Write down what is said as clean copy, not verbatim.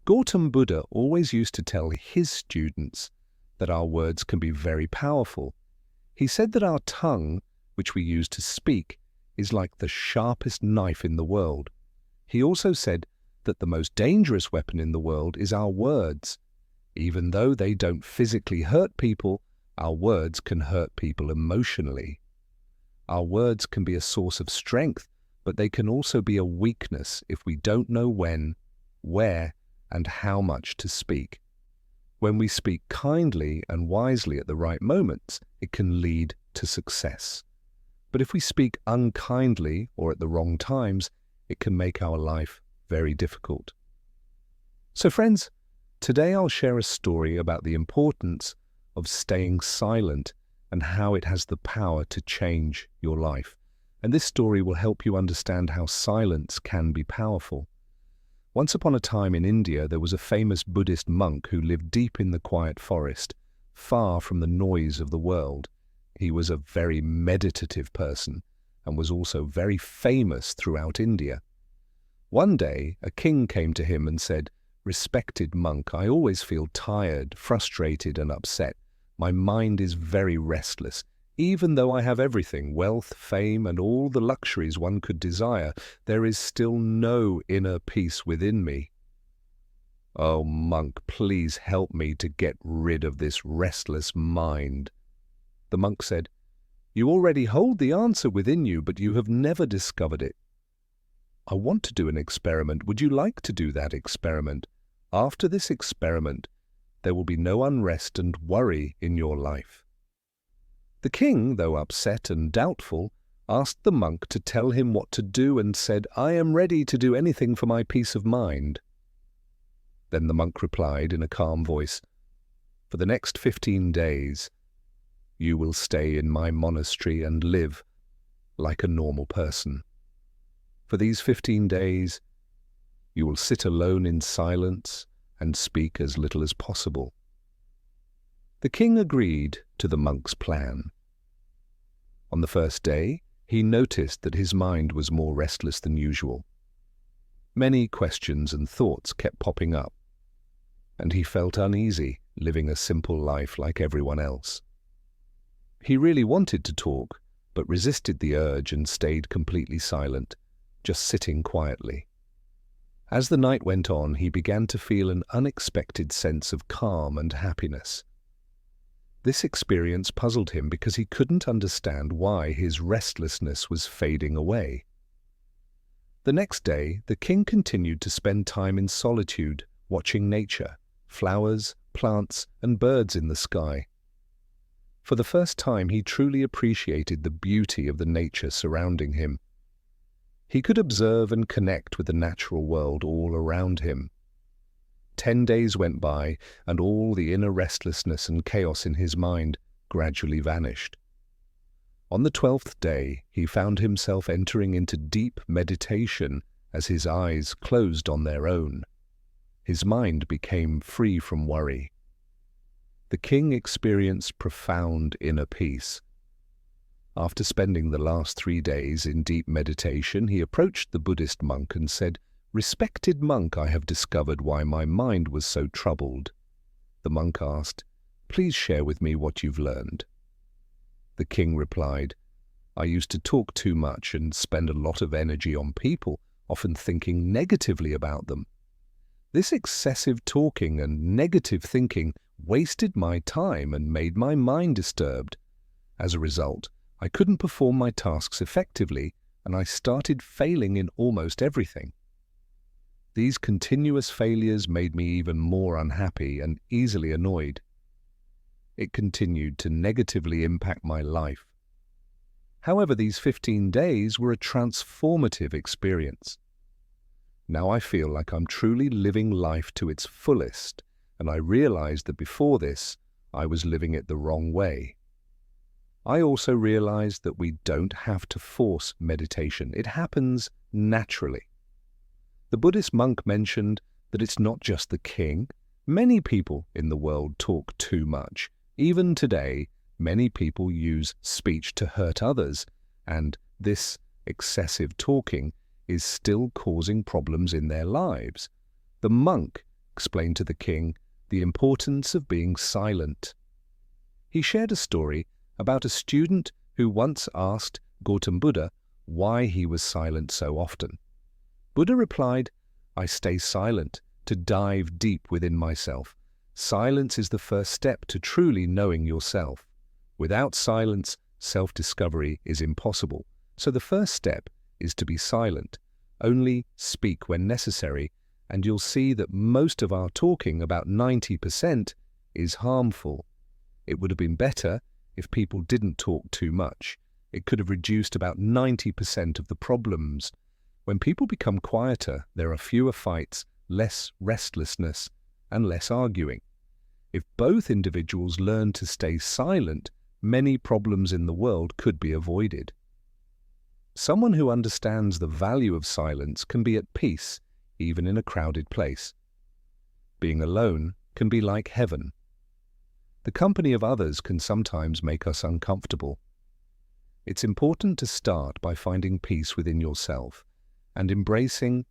Gautam Buddha always used to tell his students that our words can be very powerful. He said that our tongue, which we use to speak, is like the sharpest knife in the world. He also said that the most dangerous weapon in the world is our words. Even though they don't physically hurt people, our words can hurt people emotionally. Our words can be a source of strength, but they can also be a weakness if we don't know when, where, and how much to speak. When we speak kindly and wisely at the right moments, it can lead to success. But if we speak unkindly or at the wrong times, it can make our life very difficult. So friends, today I'll share a story about the importance of staying silent and how it has the power to change your life. And this story will help you understand how silence can be powerful. Once upon a time in India, there was a famous Buddhist monk who lived deep in the quiet forest, far from the noise of the world. He was a very meditative person and was also very famous throughout India. One day, a king came to him and said, "Respected monk, I always feel tired, frustrated, and upset. My mind is very restless. Even though I have everything, wealth, fame, and all the luxuries one could desire, there is still no inner peace within me. Oh, monk, please help me to get rid of this restless mind." The monk said, "You already hold the answer within you, but you have never discovered it. I want to do an experiment. Would you like to do that experiment? After this experiment, there will be no unrest and worry in your life." The king, though upset and doubtful, asked the monk to tell him what to do and said, "I am ready to do anything for my peace of mind." Then the monk replied in a calm voice, "For the next 15 days, you will stay in my monastery and live like a normal person. For these 15 days, you will sit alone in silence and speak as little as possible." The king agreed to the monk's plan. On the first day, he noticed that his mind was more restless than usual. Many questions and thoughts kept popping up, and he felt uneasy living a simple life like everyone else. He really wanted to talk, but resisted the urge and stayed completely silent, just sitting quietly. As the night went on, he began to feel an unexpected sense of calm and happiness. This experience puzzled him because he couldn't understand why his restlessness was fading away. The next day, the king continued to spend time in solitude, watching nature, flowers, plants, and birds in the sky. For the first time, he truly appreciated the beauty of the nature surrounding him. He could observe and connect with the natural world all around him. 10 days went by, and all the inner restlessness and chaos in his mind gradually vanished. On the 12th day, he found himself entering into deep meditation as his eyes closed on their own. His mind became free from worry. The king experienced profound inner peace. After spending the last 3 days in deep meditation, he approached the Buddhist monk and said, "Respected monk, I have discovered why my mind was so troubled." The monk asked, "Please share with me what you've learned." The king replied, "I used to talk too much and spend a lot of energy on people, often thinking negatively about them. This excessive talking and negative thinking wasted my time and made my mind disturbed. As a result, I couldn't perform my tasks effectively, and I started failing in almost everything. These continuous failures made me even more unhappy and easily annoyed. It continued to negatively impact my life. However, these 15 days were a transformative experience. Now I feel like I'm truly living life to its fullest, and I realized that before this, I was living it the wrong way. I also realized that we don't have to force meditation. It happens naturally. The Buddhist monk mentioned that it's not just the king. Many people in the world talk too much. Even today, many people use speech to hurt others, and this excessive talking is still causing problems in their lives. The monk explained to the king the importance of being silent. He shared a story about a student who once asked Gautam Buddha why he was silent so often. Buddha replied, "I stay silent to dive deep within myself. Silence is the first step to truly knowing yourself. Without silence, self-discovery is impossible. So the first step is to be silent. Only speak when necessary, and you'll see that most of our talking, about 90%, is harmful. It would have been better if people didn't talk too much. It could have reduced about 90% of the problems. When people become quieter, there are fewer fights, less restlessness, and less arguing. If both individuals learn to stay silent, many problems in the world could be avoided. Someone who understands the value of silence can be at peace, even in a crowded place. Being alone can be like heaven. The company of others can sometimes make us uncomfortable. It's important to start by finding peace within yourself and embracing